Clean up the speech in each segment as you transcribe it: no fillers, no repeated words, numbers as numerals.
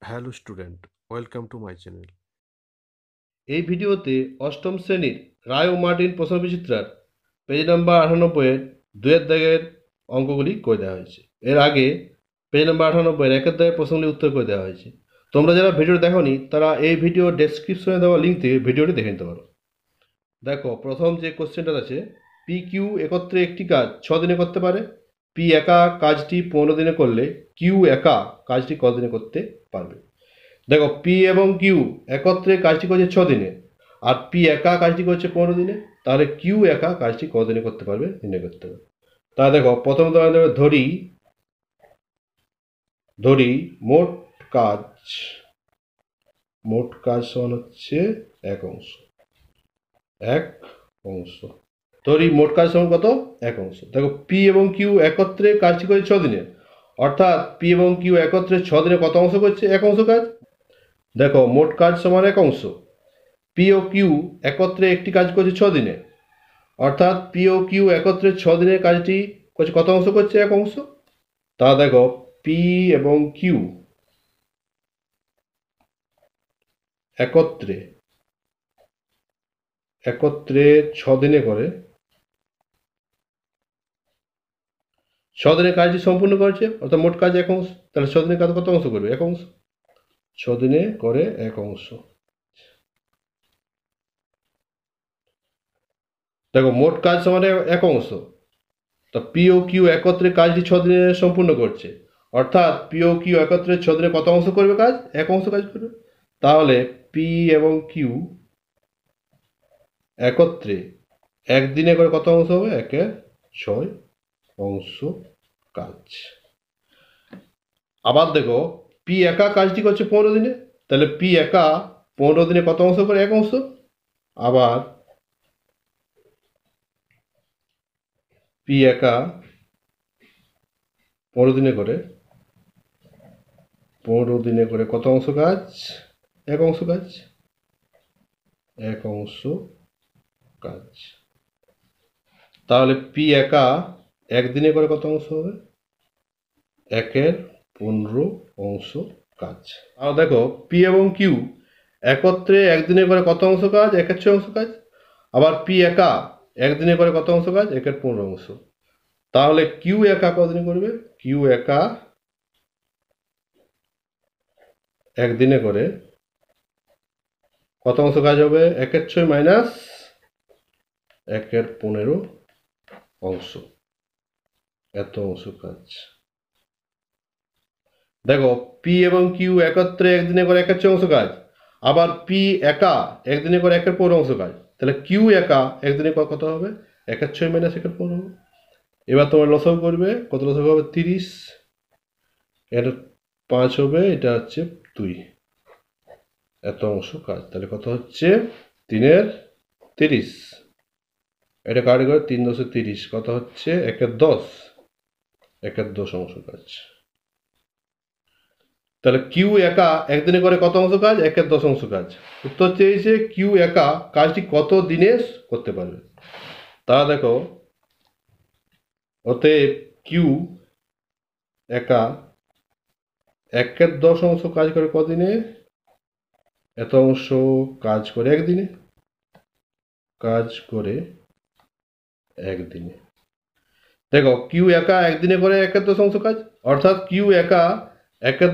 Hello student, welcome to my channel. এই ভিডিওতে অষ্টম শ্রেণীর রায় ও মার্টিন প্রশ্নবিচিত্রার পেজ নাম্বার 98-এর 2-এর দাগের অঙ্কগুলি করে দেওয়া হয়েছে। এর আগে পেজ নাম্বার 98-এর 1-এর দাগের প্রশ্নগুলি উত্তর করে দেওয়া হয়েছে। তোমরা যারা ভিডিও দেখোনি তারা এই ভিডিও ডেসক্রিপশনে দেওয়া লিঙ্ক থেকে ভিডিওটি দেখে নিতে পারো। দেখো, প্রথম যে কোশ্চেনটা আছে, পি কিউ একত্রে একটি কাজ 6 দিনে করতে পারে। পি একা কাজটি 15 দিনে করলে কিউ একা কাজটি কদিনে করতে পারবে? দেখো, পি এবং কিউ একত্রে কাজটি করছে 6 দিনে, আর পি একা কাজটি করছে 15 দিনে। তাহলে কিউ একা কাজটি কদিনে করতে পারবে নির্ণয় করতে হবে। তা দেখো, প্রথম ধরি মোট কাজ সমান হচ্ছে এক অংশ। ধরি মোট কাজ সমান কত? এক অংশ। দেখো, পি এবং কিউ একত্রে কাজটি করছে 6 দিনে, অর্থাৎ পি এবং কিউ একত্রে 6 দিনে কত অংশ করছে? এক অংশ কাজ। দেখো, মোট কাজ সমান এক অংশ। পি ও কিউ একত্রে একটি কাজ করছে 6 দিনে, অর্থাৎ পি ও কিউ একত্রে 6 দিনের কাজটি করছে কত অংশ করছে? এক অংশ। তা দেখো, পি এবং কিউ একত্রে 6 দিনে করে 6 দিনের কাজটি সম্পূর্ণ করেছে, অর্থাৎ মোট কাজ এক অংশ। তাহলে 6 দিনের কাজ কত অংশ করবে? এক অংশ। 6 দিনে করে এক অংশ। দেখো, মোট কাজ সমান এক অংশ। তো পি ও কিউ একত্রে কাজটি 6 দিনে সম্পূর্ণ করছে, অর্থাৎ পি ও কিউ একত্রে 6 দিনে কত অংশ করবে কাজ? এক অংশ কাজ করবে। তাহলে পি এবং কিউ একত্রে একদিনে করে কত অংশ হবে? 6 অংশ কাজ। আবার দেখো, পি একা কাজটি করছে 15 দিনে, তাহলে পি একা 15 দিনে কত অংশ করে? এক অংশ। আবার পি একা 15 দিনে করে কত অংশ কাজ? এক অংশ কাজ। তাহলে পি একা একদিনে করে কত অংশ হবে? 15 অংশ কাজ। আর দেখো, পি এবং কিউ একত্রে একদিনে করে কত অংশ কাজ? 6 অংশ কাজ। আবার পি একা একদিনে করে কত অংশ কাজ? 15 অংশ। তাহলে কিউ একা কদিনে করবে? কিউ একা একদিনে করে কত অংশ কাজ হবে? 6 মাইনাস 15 অংশ, এত অংশ কাজ। দেখো, পি এবং কিউ একত্রে একদিনে করে 6 অংশ কাজ, আবার পি একা একদিনে করে 15 অংশ কাজ। তাহলে কিউ একা একদিনে কত হবে? 6 মাইনাস 15 হবে। এবার তোমার লসাগু করবে, কত লসাগু হবে? 30। এটা 5 হবে, এটা হচ্ছে 2, এত অংশ কাজ। তাহলে কত হচ্ছে? 3 30। এটা কাটে করে 3 10 30, কত হচ্ছে? 10 অংশ কাজ। তাহলে কিউ একা একদিনে করে কত অংশ কাজ? 10 অংশ কাজ। উত্তর চেয়েছে কিউ একা কাজটি কত দিনে করতে পারবে। তা দেখো, অতএব কিউ একা 10 অংশ কাজ করে কদিনে? এত অংশ কাজ করে একদিনে। দেখো, কিউ একা একদিনে করে 10 অংশ কাজ, অর্থাৎ কিউ একা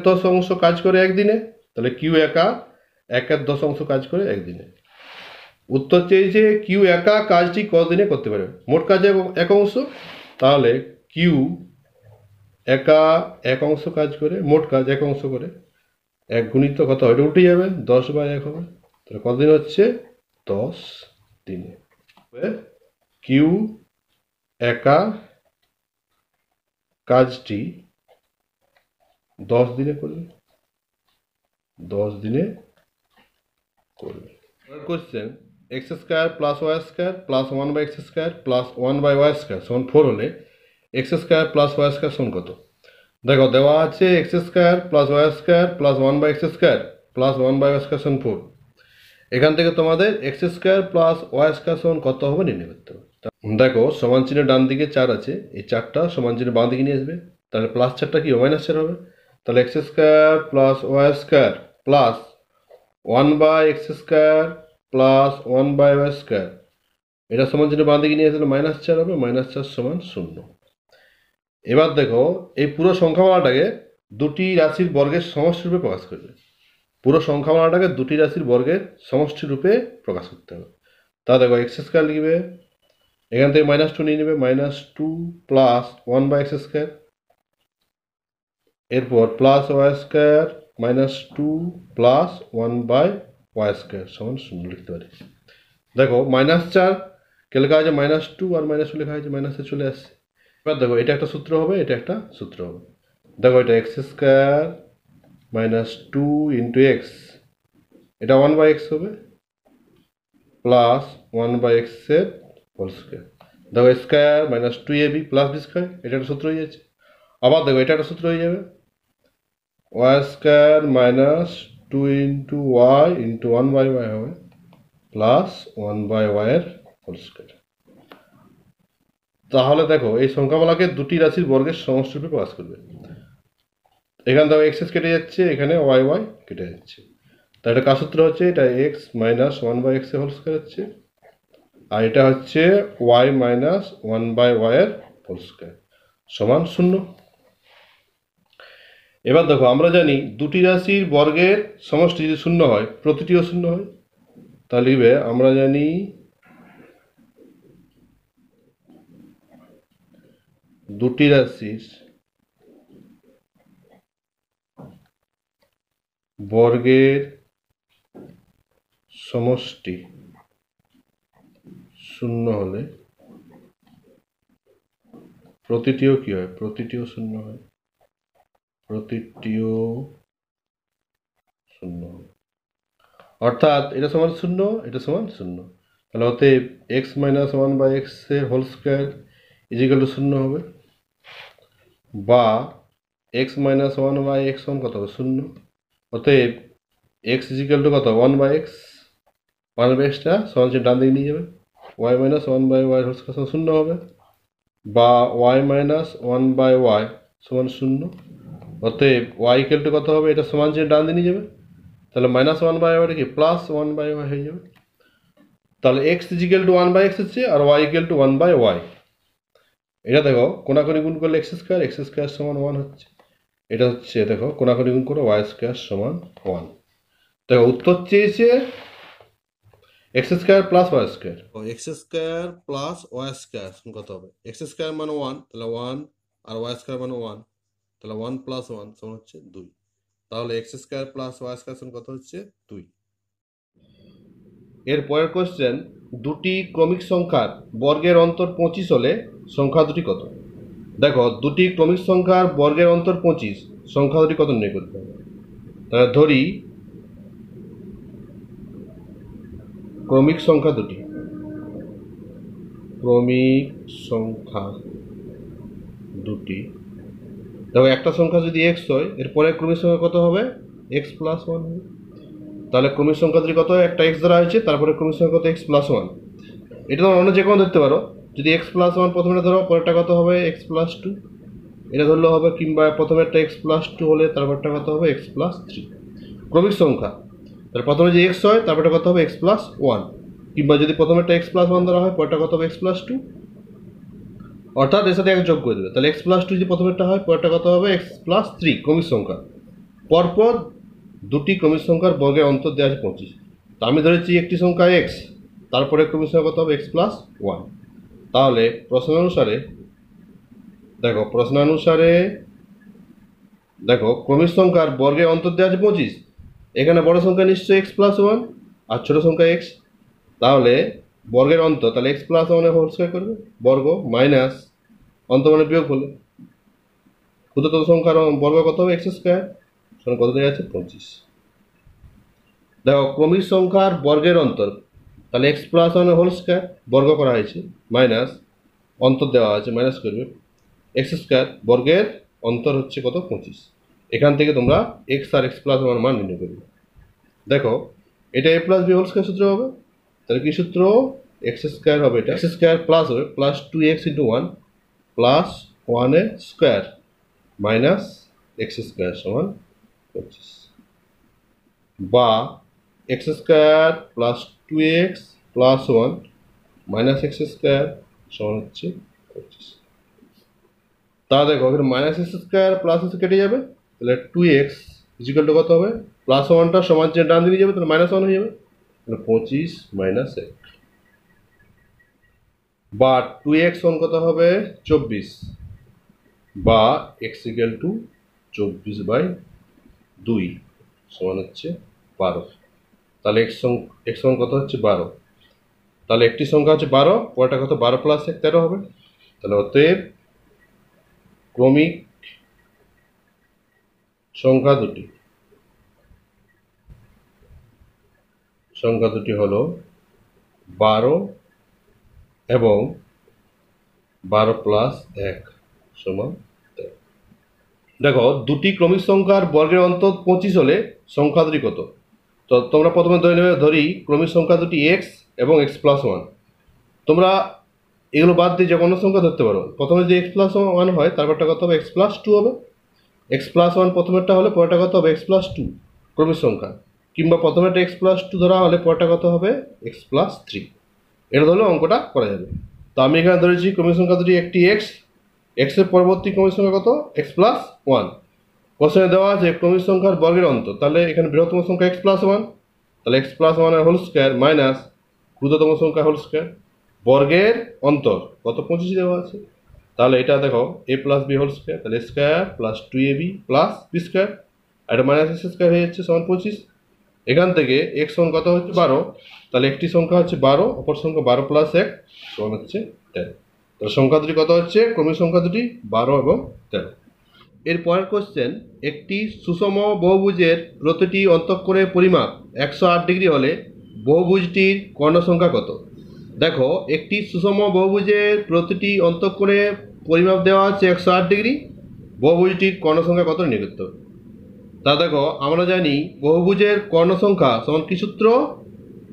10 অংশ কাজ করে একদিনে। তাহলে কিউ একা 10 অংশ কাজ করে একদিনে। উত্তর চেয়েছে কিউ একা কাজটি কদিনে করতে পারবে। মোট কাজ এক অংশ, তাহলে কিউ একা এক অংশ কাজ করে, মোট কাজ এক অংশ করে, এক গুণিত কত হয়? এটা উঠে যাবে, 10/1 হবে। তাহলে কতদিন হচ্ছে? 10 দিনে। কিউ একা কাজটি 10 দিনে করবে। Question, x square plus y square plus 1/x² plus 1/y² সমান 4 হলে x square plus y square সমান কত? দেখো, দেওয়া আছে x square plus y square plus 1/x² plus 1/y² সমান 4। এখান থেকে তোমাদের x square plus y square সমান কত হবে নির্ণয় করতে হবে। দেখো, সমান চিহ্নের ডান দিকে 4 আছে, এই 4টা সমান চিহ্নের বাঁ দিকে নিয়ে আসবে, তাহলে প্লাস 4টা কি মাইনাস 4 হবে। তাহলে x square plus y square plus 1/x² plus 1/y², এটা সমান যদি বাঁ দিকে নিয়ে আসলে -4 হবে, -4 সমান 0। এবার দেখো এই পুরো সংখ্যামালাটাকে দুটি রাশির বর্গের সমষ্টি রূপে প্রকাশ করবে। পুরো সংখ্যামালাটাকে দুটি রাশির বর্গের সমষ্টি রূপে প্রকাশ করতে হবে। তা দেখো x² লিখবে, এখান থেকে -2 নিয়ে নেবে, -2 প্লাস 1/x², এরপর প্লাস y² -2 প্লাস 1/y² সমান 0 লিখতে পারি। দেখো -4 কে লেখা আছে -2 আর -2 লেখা আছে মাইনাসে চলে আসছে। এবার দেখো এটা একটা সূত্র হবে, এটা একটা সূত্র হবে। দেখো এটা x² -2 ইন্টু এক্স, এটা 1/x হবে, প্লাস 1/x এর হোল স্কোয়ার। দেখো square -2ab plus b square, এটা একটা সূত্র হয়ে যাচ্ছে। আবার দেখো এটা একটা সূত্র হয়ে যাবে, y² -2 into y into 1/y হবে, প্লাস 1/y এর হোল স্কোয়ার। তাহলে দেখো এই সংখ্যামালাকে দুটি রাশির বর্গের সমষ্টি রূপে প্রকাশ করবে। এখানে দেখো এক্স কেটে যাচ্ছে, এখানে ওয়াই ওয়াই কেটে যাচ্ছে। তাহলে এটা কার সূত্র হচ্ছে, এটা এক্স মাইনাস 1/x এর হোল স্কোয়ার হচ্ছে, আর এটা হচ্ছে ওয়াই মাইনাস 1/y এর হোল স্কোয়ার সমান 0। এবার দেখো আমরা জানি দুটি রাশির বর্গের সমষ্টি যদি 0 হয়, প্রতিটিও 0 হয়। তাহলে লিখবে আমরা জানি দুটি রাশির বর্গের সমষ্টি 0 হলে প্রতিটিও কি হয়, প্রতিটিও 0 হয়, প্রতিটিও 0 হয়। অর্থাৎ এটা সমান 0, এটা সমান 0। তাহলে অতএব এক্স মাইনাস 1/x এর হোল স্কোয়ার ইজিক্যাল টু 0 হবে, বা এক্স মাইনাস 1/x সমান কত হবে, 0। অতএব এক্স ইজিক্যাল টু কত, 1/x, 1/xটা সমান ডান দিকে নিয়ে যাবে, Y minus 1/y whole square সমান 0 হবে, বা ওয়াই মাইনাস 1/y সমান 0। অতএব ওয়াই ইকুয়াল টু কত হবে, এটা সমান চিহ্ন ডান দিকে নিয়ে যাবে, তাহলে -1/y কি প্লাস 1/y হয়ে যাবে। তাহলে এক্স ইজিক্যাল টু 1/x হচ্ছে, আর ওয়াই ইকুয়াল টু 1/y। এটা দেখো কোনাকুনি গুণ করলে x² সমান 1 হচ্ছে, এটা হচ্ছে দেখো কোনাকুনি গুণ করে y² সমান 1। দেখো উত্তর চেয়েছে x² plus y², x² plus y² কত হবে, x² মানে 1, তাহলে 1, আর y² মানে 1, তাহলে 1 প্লাস 1 সমান হচ্ছে 2। তাহলে x² প্লাস y² সমান কত হচ্ছে 2। এর পরের কোশ্চেন, দুটি ক্রমিক সংখ্যার বর্গের অন্তর 25 হলে সংখ্যা দুটি কত। দেখো দুটি ক্রমিক সংখ্যার বর্গের অন্তর 25, সংখ্যা দুটি কত নির্ণয় করতে হবে। তাহলে ধরি ক্রমিক সংখ্যা দুটি, ক্রমিক সংখ্যা দুটি, দেখো একটা সংখ্যা যদি x হয়, এরপরে ক্রমিক সংখ্যা কত হবে, x প্লাস 1 হবে। তাহলে ক্রমিক সংখ্যা দুটি কত, একটা x ধরা হয়েছে, তারপরে ক্রমিক সংখ্যা কত, x প্লাস 1। এটা তোমরা অন্য যে কোনো ধরতে পারো, যদি x প্লাস 1 প্রথমে ধরো, পরেরটা কত হবে, x প্লাস 2 এটা ধরলে হবে, কিংবা প্রথমে একটা x প্লাস 2 হলে তারপরটা কত হবে, x প্লাস 3। ক্রমিক সংখ্যা, তাহলে প্রথমে যে x হয় তারপরটা কত হবে, x প্লাস 1, কিংবা যদি প্রথমে একটা x প্লাস 1 ধরা হয়, পরেরটা কত হবে, x প্লাস 2, অর্থাৎ এর সাথে এক যোগ করে দেবে। তাহলে x প্লাস 2 যদি প্রথমেরটা হয়, পরেরটা কত হবে, x প্লাস 3। ক্রমিক সংখ্যা পরপর দুটি ক্রমিক সংখ্যার বর্গের অন্তর দেওয়া আছে 25। তো আমি ধরেছি একটি সংখ্যা x, তারপরে ক্রমিক সংখ্যা কত হবে, x প্লাস 1। তাহলে প্রশ্নানুসারে দেখো ক্রমিক সংখ্যার বর্গের অন্তর দেওয়া আছে 25, এখানে বড় সংখ্যা নিশ্চয়ই x প্লাস 1 আর ছোট সংখ্যা x। তাহলে বর্গের অন্তর, তাহলে x প্লাস 1 হোল স্কয়ার করবে, বর্গ মাইনাস অন্তর মানে বিয়োগ হলে ক্ষুদ্রতম সংখ্যার বর্গ কত হবে, x স্কয়ার সমান কত দেওয়া আছে, 25। দেখো ক্রমিক সংখ্যার বর্গের অন্তর, তাহলে x প্লাস 1 হোল স্কয়ার বর্গ করা হয়েছে, মাইনাস অন্তর দেওয়া আছে, মাইনাস করবে x স্কয়ার, বর্গের অন্তর হচ্ছে কত, 25। এখান থেকে তোমরা x আর x প্লাস 1 মান নির্ণয় করবে। দেখো এটা a plus b whole square সূত্র হবে, তাহলে কি সূত্র, x স্কয়ার হবে, এটা x স্কয়ার প্লাস হবে প্লাস 2x ইন্টু 1 প্লাস 1 এর স্কয়ার মাইনাস এক্স স্কোয়ার সমান 25, বা x square plus 2x plus 1 minus x square সমান হচ্ছে 25। তা দেখো এখানে minus x square plus x কেটে যাবে, তাহলে 2x ইজিক্যাল টু কত হবে, প্লাস 1টা সমান যে ডান দিকে যাবে তাহলে মাইনাস 1 হয়ে যাবে, তাহলে 25 মাইনাস 1, বা 2x সমান কত হবে 24, বা এক্স ইকুয়াল টু 24/2 সমান হচ্ছে 12। তাহলে এক্স সমান কত হচ্ছে 12, তাহলে একটি সংখ্যা হচ্ছে 12, পরেরটা কত 12 প্লাস 1 13 হবে। তাহলে অতএব ক্রমিক সংখ্যা দুটি হলো 12 এবং 12 প্লাস 1 সমান 13। দেখো দুটি ক্রমিক সংখ্যার বর্গের অন্তর 25 হলে সংখ্যা দুটি কত। তো তোমরা প্রথমে ধরি ক্রমিক সংখ্যা দুটি এক্স এবং এক্স প্লাস 1। তোমরা এগুলো বাদ দিয়ে যে কোনো সংখ্যা ধরতে পারো। প্রথমে যদি এক্স প্লাস 1 হয় তারপরটা কত হবে এক্স প্লাস 2 হবে, এক্স প্লাস 1 প্রথমেরটা হলে পরেরটা কত হবে এক্স প্লাস 2 ক্রমিক সংখ্যা, কিংবা প্রথমেরটা এক্স প্লাস 2 ধরা হলে পরেরটা কত হবে এক্স প্লাস 3। এটা ধরলে অঙ্কটা করা যাবে। তো আমি এখানে ধরেছি ক্রমিক সংখ্যা দুটি একটি এক্স এর পরবর্তী ক্রমিক সংখ্যা কত এক্স প্লাস 1। কোশ্চেনে দেওয়া আছে ক্রমিক সংখ্যার বর্গের অন্তর, তাহলে এখানে বৃহত্তম সংখ্যা এক্স প্লাস 1, তাহলে এক্স প্লাস 1 এর হোল স্কোয়ার মাইনাস ক্ষুদ্রতম সংখ্যা হোল স্কোয়ার, বর্গের অন্তর কত 25 দেওয়া আছে। তাহলে এটা দেখো এ প্লাস বি হোল স্কোয়ার, তাহলে square plus 2ab plus B square, আর এটা মাইনাস এক্স স্কোয়ার হয়ে যাচ্ছে সমান 25। এখান থেকে এক্স সমান কত হচ্ছে 12, তাহলে একটি সংখ্যা হচ্ছে 12, অপর সংখ্যা 12 প্লাস 1 সমান হচ্ছে 13। তাহলে সংখ্যা দুটি কত হচ্ছে ক্রমিক সংখ্যা দুটি 12 এবং 13। এর পরের কোশ্চেন, একটি সুষম বহুভুজের প্রতিটি অন্তঃকোণের পরিমাপ 108 ডিগ্রি হলে বহুভুজটির কর্ণ সংখ্যা কত। দেখো একটি সুষম বহুভুজের প্রতিটি অন্তঃকোণের পরিমাপ দেওয়া আছে 108 ডিগ্রি, বহুভুজটির কর্ণ সংখ্যা কত নির্ণয় করতে হবে। তা দেখো আমরা জানি বহুভুজের কর্ণ সংখ্যা সমান কি সূত্র,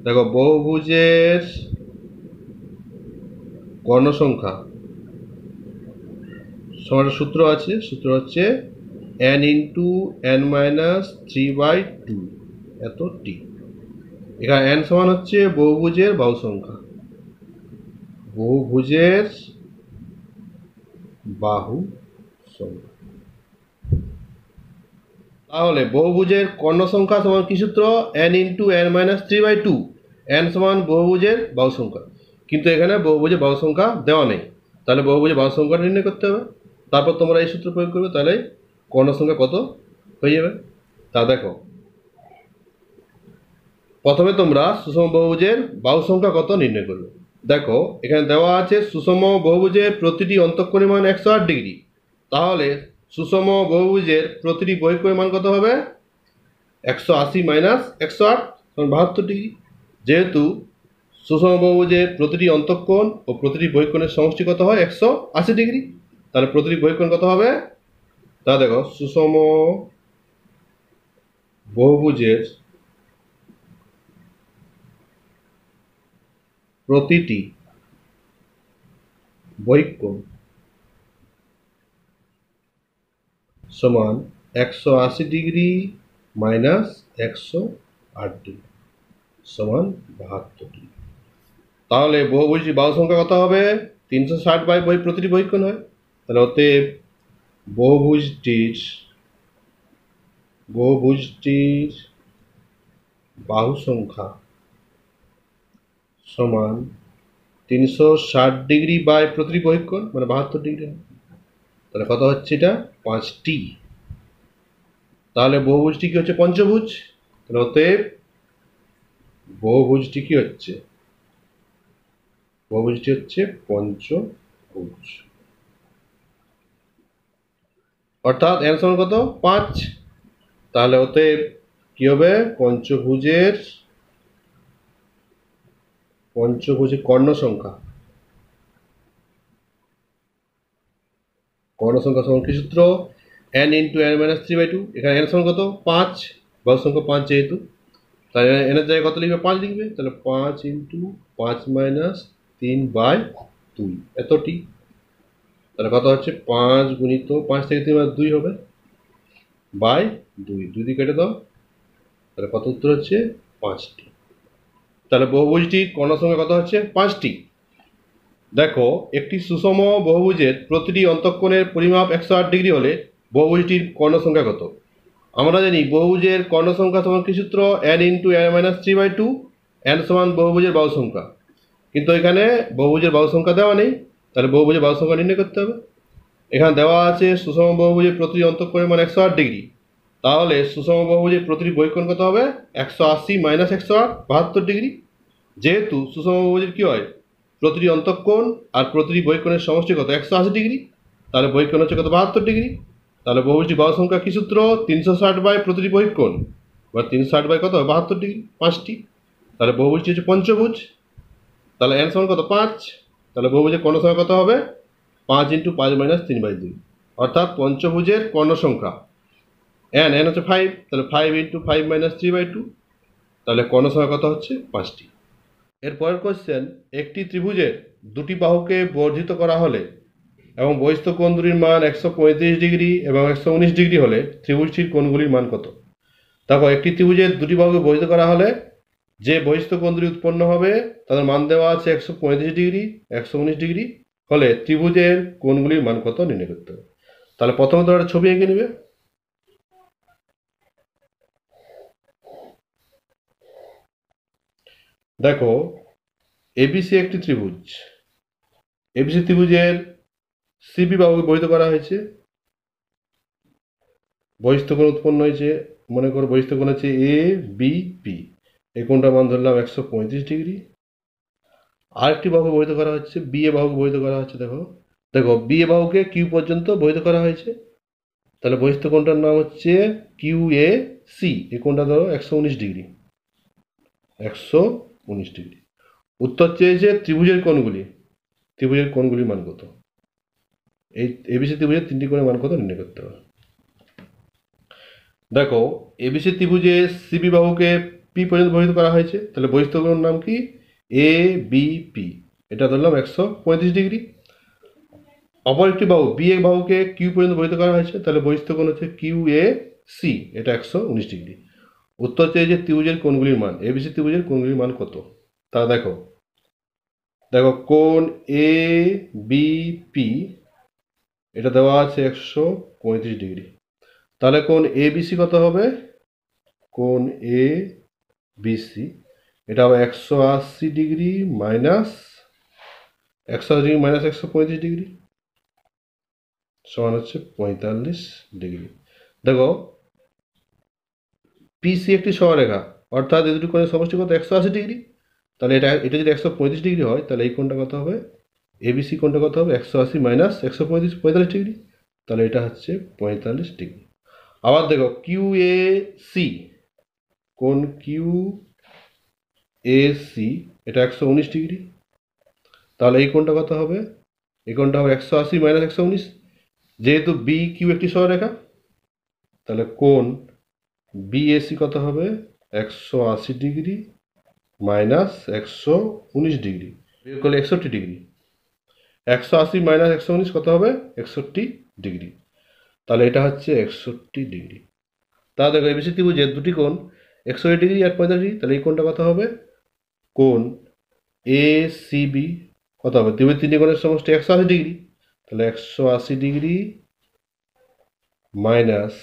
দেখো বহুভুজের কর্ণ সংখ্যা সমান সূত্র আছে, সূত্র হচ্ছে n ইন্টু n মাইনাস 3/2 এত টি। এখানে n সমান হচ্ছে বহুভুজের বাহু সংখ্যা, বহুভুজের বাহু সংখ্যা। তাহলে বহুভুজের কর্ণ সংখ্যা সমান কি সূত্র n into n minus 3/2, n সমান বহুভুজের বাহু সংখ্যা, কিন্তু এখানে বহুভুজের বাহু সংখ্যা দেওয়া নেই, তাহলে বহুভুজের বাহু সংখ্যা নির্ণয় করতে হবে। তারপর তোমরা এই সূত্র প্রয়োগ করবে, তাহলে কর্ণ সংখ্যা কত হয়ে যাবে। তা দেখো প্রথমে তোমরা সুষম বহুভুজের বাহু সংখ্যা কত নির্ণয় করবে। দেখো এখানে দেওয়া আছে সুষম বহুভুজের প্রতিটি অন্তঃকোণের মান 108 ডিগ্রি, তাহলে সুষম বহুভুজের প্রতিটি বহিঃকোণের মান কত হবে 180 মাইনাস 108 সমান 72 ডিগ্রি। যেহেতু সুষম বহুভুজের প্রতিটি অন্তঃকোণ ও প্রতিটি বহিঃকোণের সমষ্টি কত হয় 180 ডিগ্রি, তাহলে প্রতিটি বহিঃকোণ কত হবে, তা দেখো সুষম বহুভুজের প্রতিটি বহিঃকোণ সমান 180 ডিগ্রি মাইনাস 108 ডিগ্রি সমান 72 ডিগ্রি। তাহলে বহুভুজটি বাহু সংখ্যা কত হবে 360 বাই প্রতিটি বহিঃকোণ হয়, তাহলে অতএব বহুভুজটির বাহু সংখ্যা সমান 360 ডিগ্রি বাই প্রতিটি বহিঃকোণ মানে 72 ডিগ্রি, তাহলে কত হচ্ছে এটা 5টি। তাহলে বহুভুজটি কি হচ্ছে পঞ্চভুজ, তাহলে অতএব বহুভুজটি কি হচ্ছে পঞ্চভুজ, অর্থাৎ এর সমান কত 5। তাহলে অতএব কি হবে পঞ্চভুজের কর্ণ সংখ্যা সমান কি সূত্র n ইন্টু n মাইনাস 3/2, এখানে n সমান কত 5, বাহু সংখ্যা 5 যেহেতু, তাহলে n এর জায়গায় কত লিখবে 5 লিখবে, তাহলে 5 ইন্টু 5 মাইনাস 3/2 এতটি, তাহলে কত হচ্ছে 5 গুণিত 5 থেকে 3 2 হবে, বাই 2, 2 দিয়ে কেটে দাও, তাহলে কত উত্তর হচ্ছে 5টি। তাহলে বহুভুজটির কর্ণ সংখ্যা কত হচ্ছে 5টি। দেখো একটি সুষম বহুভুজের প্রতিটি অন্তঃকোণের পরিমাপ 108 ডিগ্রি হলে বহুভুজটির কর্ণ সংখ্যা কত? আমরা জানি বহুভুজের কর্ণ সংখ্যা সমান কি সূত্র, n into n minus 3/2, n সমান বহুভুজের বাহু সংখ্যা। কিন্তু এখানে বহুভুজের বাহু সংখ্যা দেওয়া নেই, তাহলে বহুভুজের বাহু সংখ্যা নির্ণয় করতে হবে। এখানে দেওয়া আছে সুষম বহুভুজের প্রতিটি অন্তঃকোণের মান 108 ডিগ্রি, তাহলে সুষম বহুভুজের প্রতিটি বহিঃকোণ কত হবে 180 মাইনাস 108, 72 ডিগ্রি। যেহেতু সুষম বহুভুজের কি হয় প্রতিটি অন্তঃকোণ আর প্রতিটি বহিঃকোণের সমষ্টি কত 180 ডিগ্রি, তাহলে বহিঃকোণ হচ্ছে কত 72 ডিগ্রি। তাহলে বহুভুজটির বাহু সংখ্যা কি সূত্র, 360 বাই প্রতিটি বহিঃকোণ, বা 360 বাই কত 72 ডিগ্রি, 5টি। তাহলে বহুভুজটি হচ্ছে পঞ্চভুজ, তাহলে n সমান কত 5, তাহলে বহুভুজের কর্ণ সংখ্যা কত হবে 5 ইন্টু 5 মাইনাস 3/2, অর্থাৎ পঞ্চভুজের কর্ণ সংখ্যা n হচ্ছে 5, তাহলে 5 ইন্টু 5 মাইনাস 3/2, তাহলে কর্ণ সংখ্যা কত হচ্ছে 5টি। এরপরের কোশ্চেন, একটি ত্রিভুজের দুটি বাহুকে বর্ধিত করা হলে এবং বহিস্থ কোণ দুটির মান 135 ডিগ্রি এবং 119 ডিগ্রি হলে ত্রিভুজটির কোণগুলির মান কত? দেখো একটি ত্রিভুজের দুটি বাহুকে বর্ধিত করা হলে যে বহিস্থ কোণ দুটি উৎপন্ন হবে তাদের মান দেওয়া আছে 135 ডিগ্রি, 119 ডিগ্রি হলে ত্রিভুজের কোণগুলির মান কত নির্ণয় করতে হবে। তাহলে প্রথমে তোমরা একটা ছবি এঁকে নেবে। দেখো এবিসি একটি ত্রিভুজ, এবিসি ত্রিভুজের সিবি বাহুকে বর্ধিত করা হয়েছে, বহিস্থ কোণ উৎপন্ন হয়েছে, মনে করো বহিস্থ কোণ হচ্ছে এ বি পি, এই কোণটার মান ধরলাম 135 ডিগ্রি। আরেকটি বাহু বর্ধিত করা হচ্ছে, বি এ বাহুকে বর্ধিত করা হচ্ছে। দেখো দেখো বি এ বাহুকে কিউ পর্যন্ত বর্ধিত করা হয়েছে, তাহলে বহিস্থ কোণটার নাম হচ্ছে কিউ এ সি, এই কোণটা ধরো 119 ডিগ্রি, 119 ডিগ্রি। উত্তর চেয়েছে ত্রিভুজের কোণগুলি, ত্রিভুজের কোণগুলির মান কত? এই এবিসি ত্রিভুজের তিনটি কোণের মান কত নির্ণয় করতে হবে। দেখো এবিসি ত্রিভুজে সিবি বাহুকে পি পর্যন্ত বর্ধিত করা হয়েছে, তাহলে বহিস্থ কোণের নাম কি এ বি পি, এটা ধরলাম 135 ডিগ্রি। অপর একটি বাহু বি এ বাহুকে কিউ পর্যন্ত বর্ধিত করা হয়েছে, তাহলে বহিস্থ কোণ হচ্ছে কিউ এ সি, এটা 119 ডিগ্রি। উত্তর চেয়েছে ত্রিভুজের কোণগুলির মান, এবিসি ত্রিভুজের কোণগুলির মান কত? তা দেখো দেখো কোণ এ বি পি এটা দেওয়া আছে 135 ডিগ্রি, তাহলে কোণ এ বিসি কত হবে, কোণ এ বিসি এটা হবে 180 degree minus 180 degree minus 135 degree সমান হচ্ছে 45 ডিগ্রি। দেখো পিসি একটি সরলরেখা, অর্থাৎ এই দুটি কোণের সমষ্টি কত 180 ডিগ্রি, তাহলে এটা যদি 135 ডিগ্রি হয় তাহলে এই কোণটা কত হবে, এবিসি কোণটা কত হবে 180 মাইনাস 135, 45 ডিগ্রি, তাহলে এটা হচ্ছে 45 ডিগ্রি। আবার দেখো কিউ এ সি, কোণ কিউ এ সি এটা 119 ডিগ্রি, তাহলে এই কোণটা কত হবে, এই কোণটা হবে 180 মাইনাস 119, যেহেতু বি কিউ একটি সরলরেখা তাহলে কোণ বিএসি কত হবে 180 ডিগ্রি মাইনাস 119 ডিগ্রি, বিয়োগ করলে 61 ডিগ্রি, 180 মাইনাস 119 কত হবে 61 ডিগ্রি, তাহলে এটা হচ্ছে 61 ডিগ্রি। তাহলে দেখো এবিসি ত্রিভুজের দুটি কোণ 180 ডিগ্রি আর 45 ডিগ্রি, তাহলে এই কোণটা কত হবে, কোণ এ সি বি কত হবে, ত্রিভুজ তিনটি কোণের সমষ্টি 180 ডিগ্রি, তাহলে 180 ডিগ্রি মাইনাস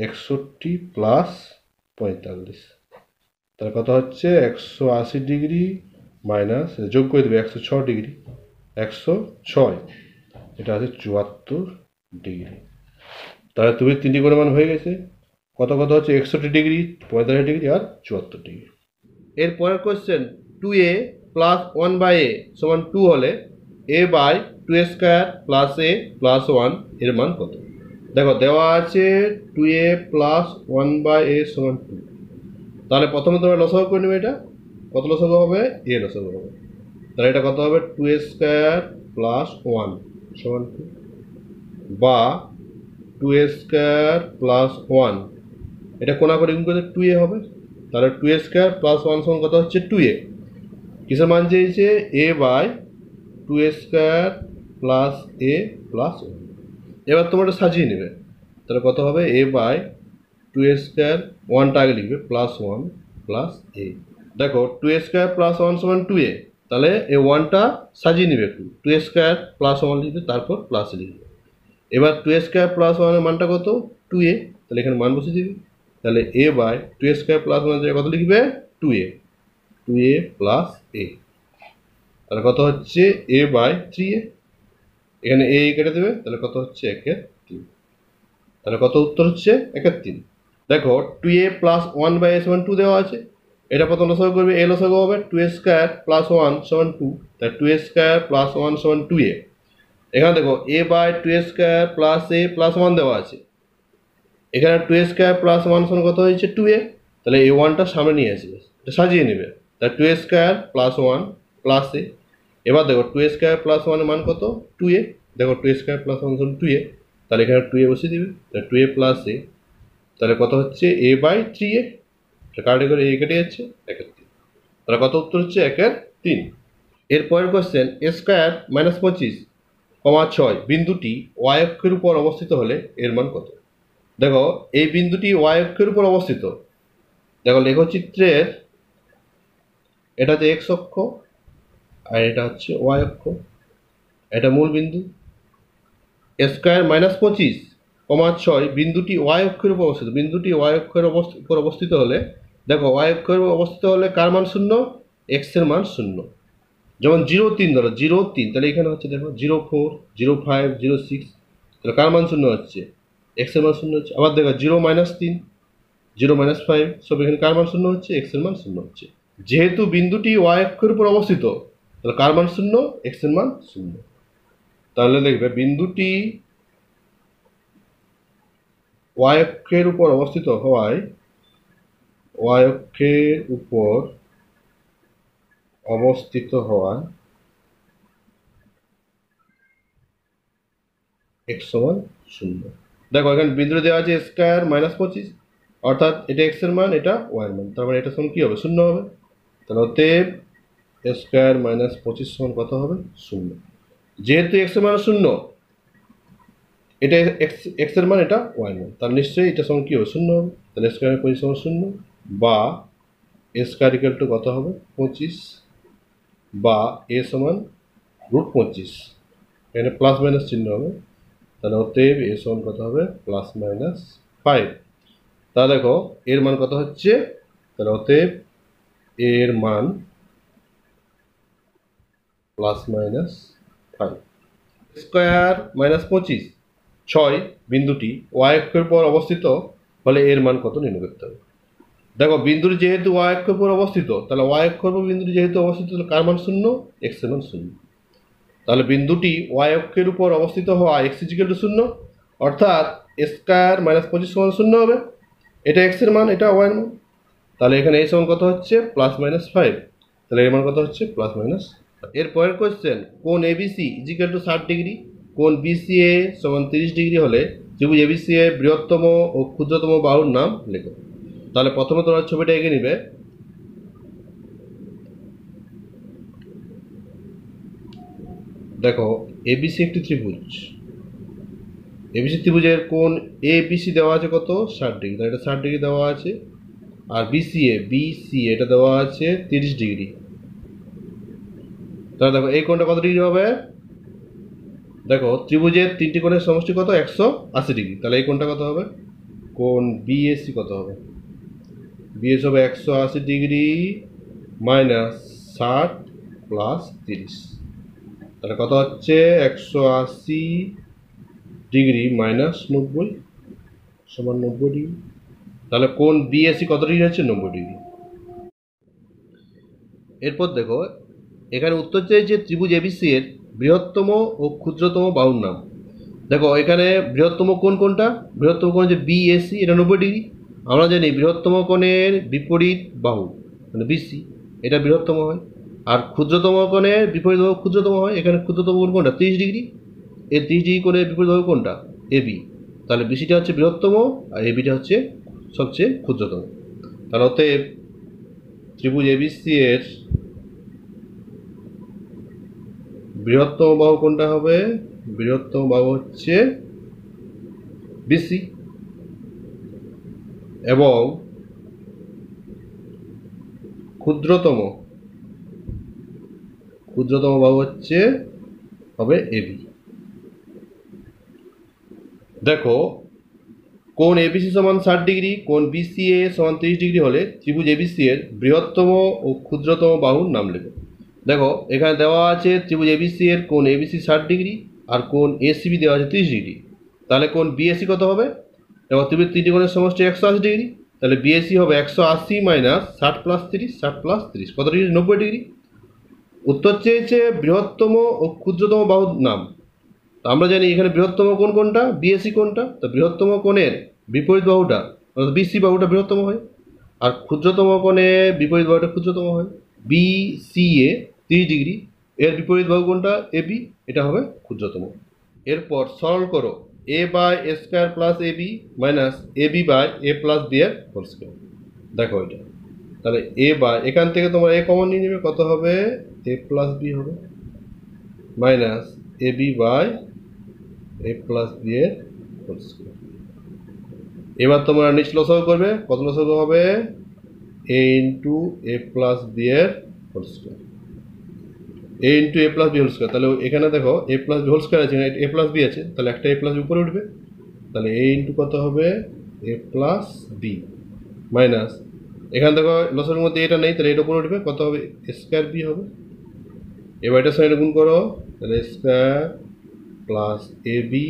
61 প্লাস 45, তাহলে কত হচ্ছে 180 ডিগ্রি মাইনাস যোগ করে দেবে 106 ডিগ্রি, 106 এটা আছে 74 ডিগ্রি। তাহলে তুমি তিনটি কোণের মান হয়ে গেছে, কত কত হচ্ছে 61 ডিগ্রি, 45 ডিগ্রি আর 74 ডিগ্রি। এরপরের কোশ্চেন, 2a প্লাস 1/a সমান 2 হলে a by 2a square plus a plus 1 এর মান কত? দেখো দেওয়া আছে 2a প্লাস 1/a সমান 2, তাহলে প্রথমে তোমরা লসাগু করে নেবে, এটা কত লসাগু হবে, a লসাগু হবে, তাহলে এটা কত হবে 2a স্কোয়ার প্লাস 1 সমান 2, বা 2a স্কোয়ার প্লাস 1 এটা কোণাকুণি গুণ করে 2a হবে, তাহলে 2a স্কোয়ার প্লাস 1 সমান কত হচ্ছে 2a, কিসের মান চেয়েছে a by 2a square plus a plus 1। এবার তোমরা এটা সাজিয়ে নেবে, তাহলে কত হবে a বাই 2a স্কোয়ার, ওয়ানটা আগে লিখবে, প্লাস 1 প্লাস a। দেখো 2a স্কোয়ার প্লাস 1 সমান 2a, তাহলে এই ওয়ানটা সাজিয়ে নেবে একটু, 2a স্কোয়ার প্লাস 1 লিখবে, তারপর প্লাস লিখবে। এবার 2a স্কোয়ার প্লাস 1 এর মানটা কত, 2a, তাহলে এখানে মান বসিয়ে দিবি। তাহলে a by 2a square plus 1 জায়গায় কত লিখবে, 2a প্লাস a। তাহলে কত হচ্ছে a বাই 3a, এখানে a কেটে দেবে, তাহলে কত হচ্ছে 1/3। তাহলে কত উত্তর হচ্ছে 1/3। দেখো 2a প্লাস 1 বাই a সমান 2 দেওয়া আছে, এটা প্রথম লসাগু করবে, a লসাগু হবে 2a স্কোয়ার প্লাস 1 সমান 2, তাই 2a স্কোয়ার প্লাস 1 সমান 2a। এখানে দেখো a by 2a square plus a plus 1 দেওয়া আছে, এখানে 2a স্কোয়ার প্লাস 1 সমান কত হয়েছে 2a, তাহলে এই ওয়ানটা সামনে নিয়ে আসবে, এটা সাজিয়ে নেবে, তাই 2a square plus 1 plus a। এবার দেখো 2a স্কোয়ার প্লাস 1 এর মান কত, 2a, দেখো 2a স্কোয়ার প্লাস 1 সমান 2a, তাহলে এখানে 2a বসিয়ে দিবে, তাহলে 2a প্লাস a, তাহলে কত হচ্ছে a বাই 3a, কাটে করে a কেটে যাচ্ছে 1/3। তাহলে কত উত্তর হচ্ছে 1/3। এরপরের কোশ্চেন, a স্কোয়ার মাইনাস 25, 6 বিন্দুটি y অক্ষের উপর অবস্থিত হলে এর মান কত। দেখো এই বিন্দুটি y অক্ষের উপর অবস্থিত, দেখো লেখচিত্রের এটা যে x অক্ষ আর এটা হচ্ছে y অক্ষ, এটা মূল বিন্দু। a স্কোয়ার মাইনাস 25, 6 বিন্দুটি y অক্ষের উপর অবস্থিত, বিন্দুটি y অক্ষের উপর অবস্থিত হলে, দেখো y অক্ষের উপর অবস্থিত হলে কার মান শূন্য, x এর মান শূন্য। যেমন 0, 3 ধরো, 0, 3, তাহলে এখানে হচ্ছে দেখো 0, 4, 0, 5, 0, 6, তাহলে কার মান শূন্য হচ্ছে, x এর মান শূন্য হচ্ছে। আবার দেখো 0, 3, 0, 5, সব এখানে কার মান শূন্য হচ্ছে, x এর মান শূন্য হচ্ছে। যেহেতু বিন্দুটি y অক্ষের উপর অবস্থিত, তাহলে কার মান শূন্য, x এর মান শূন্য। তাহলে দেখবে বিন্দুটি y অক্ষের উপর অবস্থিত হওয়ায়, y অক্ষের উপর অবস্থিত হওয়ায় x সমান 0। দেখো এখানে বিন্দু দেওয়া আছে স্কোয়ার মাইনাস 25, অর্থাৎ এটা x এর মান, এটা y এর মান, তার মানে এটা সমান কি হবে, 0 হবে। তাহলে অতএব স্কোয়ার মাইনাস 25 সমান কত হবে, 0। যেহেতু x এর মান 0, এটা x এর মান, এটা y এর মান, তাহলে নিশ্চয়ই এটা সমান কি হবে, 0 হবে। তাহলে স্কোয়ার 25 সমান 0, বা a স্কোয়ার ইকুয়াল টু কত হবে 25, বা a সমান √25, এখানে প্লাস মাইনাস চিহ্ন হবে, তাহলে অতএব a সমান কত হবে, প্লাস মাইনাস 5। তাহলে দেখো এর মান কত হচ্ছে, তাহলে অতএব এর মান প্লাস মাইনাস 5। স্কোয়ার মাইনাস 25, 6 বিন্দুটি y অক্ষের উপর অবস্থিত হলে এর মান কত নির্ণয় করতে হবে। দেখো বিন্দুটি যেহেতু y অক্ষের উপর অবস্থিত, তাহলে y অক্ষের উপর বিন্দুটি যেহেতু অবস্থিত, তাহলে কার মান 0, x এর মান 0। তাহলে বিন্দুটি y অক্ষের উপর অবস্থিত হওয়া x ইকুয়াল টু 0, অর্থাৎ স্কোয়ার মাইনাস 25 সমান 0 হবে, এটা x এর মান, এটা y এর মান। তাহলে এখানে এই সমান কত হচ্ছে, প্লাস মাইনাস 5, তাহলে এর মান কত হচ্ছে, প্লাস মাইনাস। এর পরের কোশ্চেন, কোণ ABC ইকুয়াল টু 60 ডিগ্রি, কোণ BCA সমান 30 ডিগ্রি হলে ত্রিভুজ ABC এর বৃহত্তম ও ক্ষুদ্রতম বাহুর নাম লেখো। তাহলে প্রথমে তোমরা ছবিটা এঁকে নিবে। দেখো ABC একটি ত্রিভুজ, ABC ত্রিভুজের কোণ ABC দেওয়া আছে কত, 60 ডিগ্রি, তাহলে এটা 60 ডিগ্রি দেওয়া আছে। আর BCA এটা দেওয়া আছে 30 ডিগ্রি। তাহলে দেখো এই কোণটা কত ডিগ্রি হবে, দেখো ত্রিভুজের তিনটি কোণের সমষ্টি কত, 180 ডিগ্রি। তাহলে এই কোণটা কত হবে, কোণ BAC কত হবে, BAC হবে 180 ডিগ্রি মাইনাস 60 প্লাস 30, তাহলে কত হচ্ছে 180 ডিগ্রি মাইনাস 90 সমান 90 ডিগ্রি। তাহলে কোণ BAC কত ডিগ্রি হচ্ছে, 90 ডিগ্রি। এরপর দেখো এখানে উত্তর চেয়েছে ত্রিভুজ ABC এর বৃহত্তম ও ক্ষুদ্রতম বাহুর নাম। দেখো এখানে বৃহত্তম কোণ কোনটা, বৃহত্তম কোণ হচ্ছে BAC, এটা 90 ডিগ্রি। আমরা জানি বৃহত্তম কোণের বিপরীত বাহু মানে BC, এটা বৃহত্তম হয়। আর ক্ষুদ্রতম কোণের বিপরীত বাহু ক্ষুদ্রতম হয়, এখানে ক্ষুদ্রতম কোণ কোনটা, 30 ডিগ্রি। এই 30 ডিগ্রি কোণের বিপরীত বাহু কোনটা, AB। তাহলে BCটা হচ্ছে বৃহত্তম আর ABটা হচ্ছে সবচেয়ে ক্ষুদ্রতম। তাহলে অতএব ত্রিভুজ ABC এর বৃহত্তম বাহু কোনটা হবে, বৃহত্তম বাহু হচ্ছে BC। এবং ক্ষুদ্রতম বাহু হচ্ছে হবে এবি। দেখো কোণ এবিসি সমান 60 ডিগ্রি, কোণ বিসিএ সমান 30 ডিগ্রি হলে ত্রিভুজ এবিসি এর বৃহত্তম ও ক্ষুদ্রতম বাহুর নাম লেখো। দেখো এখানে দেওয়া আছে ত্রিভুজ এবিসি এর কোণ এবিসি 60 ডিগ্রি আর কোণ এসিবি দেওয়া আছে 30 ডিগ্রি। তাহলে কোণ বিএসি কত হবে? দেখো ত্রিভুজ তিনটি কোণের সমষ্টি 180 ডিগ্রি, তাহলে বিএসি হবে 180 মাইনাস 60 প্লাস 30, 60 প্লাস 30 কত ডিগ্রি? 90 ডিগ্রি। উত্তর চেয়েছে বৃহত্তম ও ক্ষুদ্রতম বাহুর নাম। তো আমরা জানি এখানে বৃহত্তম কোণ কোনটা, বিএসি কোণটা। তো বৃহত্তম কোণের বিপরীত বাহুটা অর্থাৎ বিসি বাহুটা বৃহত্তম হয়, আর ক্ষুদ্রতম কোণে বিপরীত বাহুটা ক্ষুদ্রতম হয়। বিসিএ 30 ডিগ্রি, এর বিপরীত বাহু কোনটা? এবি, এটা হবে ক্ষুদ্রতম। এরপর সরল করো A by A square plus AB minus AB by A plus B এর হোল স্কোয়ার। দেখো এটা, তাহলে এ বাই, এখান থেকে তোমরা এ কমন নিয়ে নেবে, কত হবে? এ প্লাস বি হবে minus AB by A plus B এর হোল স্কোয়ার। এবার তোমরা নিচ লসাগু করবে, কত লসাগু হবে? এ ইন্টু এ প্লাস বি এর whole square, a into A plus B whole square. তাহলে এখানে দেখো এ প্লাস বি হোল স্কোয়ার আছে, এ প্লাস বি আছে, তাহলে একটা এ প্লাস বি উপরে উঠবে, তাহলে এ ইন্টু কত হবে? এ প্লাস বি মাইনাস, এখানে দেখো লসাগুর মধ্যে এটা নেই, তাহলে এটা উপরে উঠবে, কত হবে? এ স্কোয়ার বি হবে। এবার এটার সঙ্গে গুণ করো, তাহলে square plus a b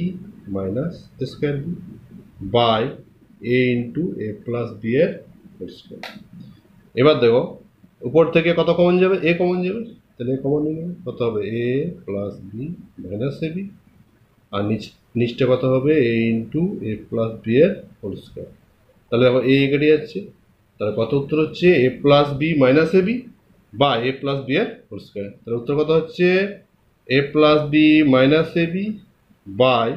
minus square b by a into A plus B এর হোল স্কোয়ার। এবার দেখো উপর থেকে কত কমন যাবে? এ কমন যাবে, তাহলে এ কমন নিয়ে নেবে, কত হবে? এ plus B minus A B, আর নিচটা কত হবে? এ ইন্টু এ প্লাস বি এর হোল স্কোয়ার। তাহলে দেখো এ কেটে যাচ্ছে, তাহলে কত উত্তর হচ্ছে? A plus B minus A B বা এ প্লাস বি এর হোল স্কোয়ার। তাহলে উত্তর কত হচ্ছে? A plus B minus A B by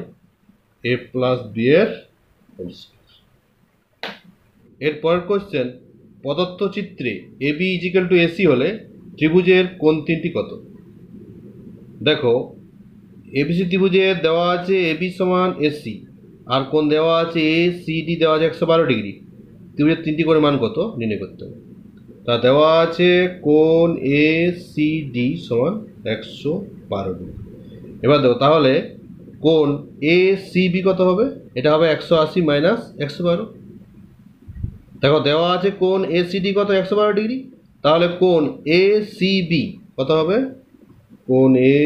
A plus B এর হোল স্কোয়ার। এরপরের কোশ্চেন, প্রদত্ত চিত্রে A B is equal to AC হলে ত্রিভুজের কোণ তিনটি কত? দেখো এবিসি ত্রিভুজের দেওয়া আছে এবি সমান এসি, আর কোণ দেওয়া আছে এ সি ডি দেওয়া আছে 112 ডিগ্রি। ত্রিভুজের তিনটি কোণের মান কত নির্ণয় করতে হবে। তা দেওয়া আছে কোণ এ সি ডি সমান 112 ডিগ্রি। এবার দেখো তাহলে কোণ এ সি বি কত হবে? এটা হবে 180 মাইনাস 112। দেখো দেওয়া আছে কোণ এ সি ডি কত? 112 ডিগ্রি। তাহলে কোণ এ সি বি কত হবে? কোণ এ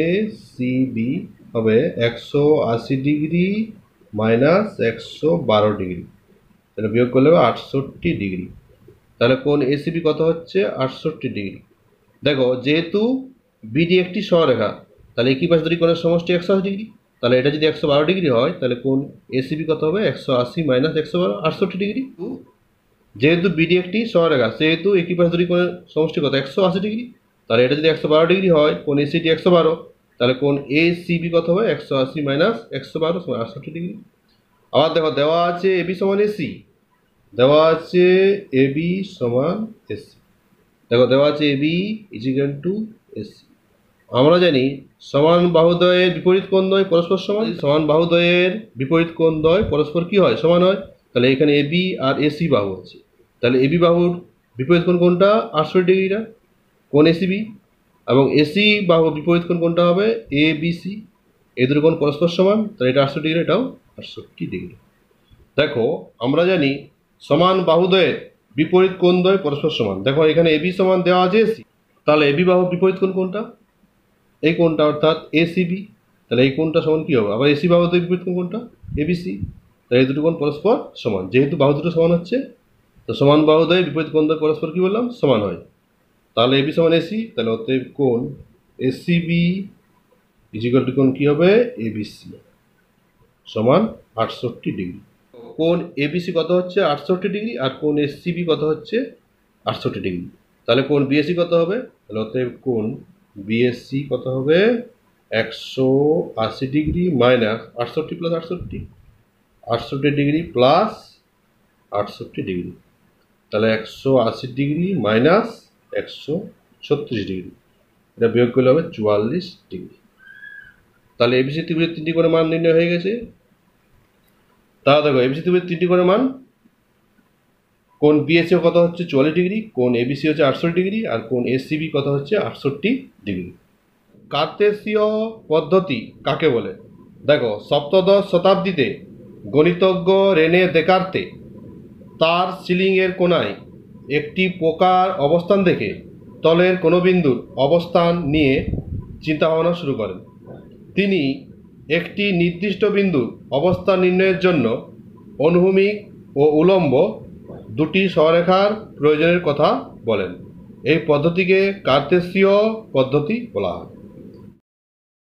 সি বি হবে 180 ডিগ্রি মাইনাস 112 ডিগ্রি, তাহলে বিয়োগ করলে হবে 68 ডিগ্রি। তাহলে কোণ এসিবি কত হচ্ছে? 68 ডিগ্রি। দেখো যেহেতু বিডি একটি সরলরেখা, তাহলে একই পাশ দুটি কোণের সমষ্টি 180 ডিগ্রি, তাহলে এটা যদি 112 ডিগ্রি হয়, তাহলে কোণ এসিবি কত হবে? 180 মাইনাস 112, 68 ডিগ্রি। যেহেতু বিডি একটি সরলরেখা, সেহেতু একই পাশ দুটি কোণের সমষ্টি কত? 180 ডিগ্রি, তাহলে এটা যদি 112 ডিগ্রি হয়, কোণ এসিডি 112, তাহলে কোণ এ সিবি কত হবে? 180 মাইনাস 112 সমান 68 ডিগ্রি। আবার দেখো দেওয়া আছে এবি সমান এসি, দেওয়া আছে এবি সমান এসি। দেখো দেওয়া আছে এবি ইজিক্যাল টু এসি। আমরা জানি সমান বাহুদ্বয়ের বিপরীত কোণদ্বয় পরস্পর সমান। সমান বাহুদ্বয়ের বিপরীত কোণদ্বয় পরস্পর কি হয়? সমান হয়। তাহলে এখানে এবি আর এসি বাহু আছে, তাহলে এবি বাহুর বিপরীত কোণ কোনটা? 68 ডিগ্রিটা, কোণ এসিবি। এবং এসি বাহু বিপরীত কোণ কোনটা হবে? এ বিসি। এই দুটো কোণ পরস্পর সমান, তাহলে এটা 68 ডিগ্রি, এটাও 68 ডিগ্রি। দেখো আমরা জানি সমান বাহুদ্বয়ের বিপরীত কোণদ্বয় পরস্পর সমান। দেখো এখানে এবি সমান দেওয়া আছে এসি, তাহলে এবি বাহুর বিপরীত কোণ কোনটা? এই কোণটা, অর্থাৎ এসিবি। তাহলে এই কোণটা সমান কি হবে? আবার এসি বাহুদ্বয় বিপরীত কোণ কোনটা? এবিসি। তাহলে এই দুটো কোণ পরস্পর সমান, যেহেতু বাহু দুটো সমান হচ্ছে, তো সমান বাহুদ্বয়ের বিপরীত কোণদ্বয় পরস্পর কি বললাম? সমান হয়। তাহলে এবি সমান এসি, তাহলে অতএব কোণ এসিবি ইজিক্যাল টু কোণ কি হবে? এবিসি সমান 68 ডিগ্রি। কোণ এবিসি কত হচ্ছে? 68 ডিগ্রি, আর কোণ এসসিবি কত হচ্ছে? 68 ডিগ্রি। তাহলে কোণ বিএসসি কত হবে? তাহলে অতএব কোণ বিএসসি কত হবে? 180 degree minus 68 plus 68, 68 degree plus 68 degree, তাহলে 180 ডিগ্রি মাইনাস 136 ডিগ্রি, এটা বিয়োগ করলে হবে 44 ডিগ্রি। তাহলে এবিসি ত্রিভুজের তিনটি কোণের মান নির্ণয় হয়ে গেছে। তাহলে দেখো এবিসি ত্রিভুজের তিনটি কোণের মান কোণ বিএসিও কত হচ্ছে 44 ডিগ্রি, কোণ এবিসি হচ্ছে 68 ডিগ্রি, আর কোণ এসসিবি কত হচ্ছে 68 ডিগ্রি। কার্তেসীয় পদ্ধতি কাকে বলে? দেখো, সপ্তদশ শতাব্দীতে গণিতজ্ঞ রেনে দেকার্তে তার সিলিংয়ের কোণায় একটি পোকার অবস্থান দেখে তলের কোনো বিন্দুর অবস্থান নিয়ে চিন্তাভাবনা শুরু করেন। তিনি একটি নির্দিষ্ট বিন্দুর অবস্থান নির্ণয়ের জন্য অনুভূমিক ও উলম্ব দুটি সরলরেখার প্রয়োজনের কথা বলেন। এই পদ্ধতিকে কার্তেসীয় পদ্ধতি বলা হয়।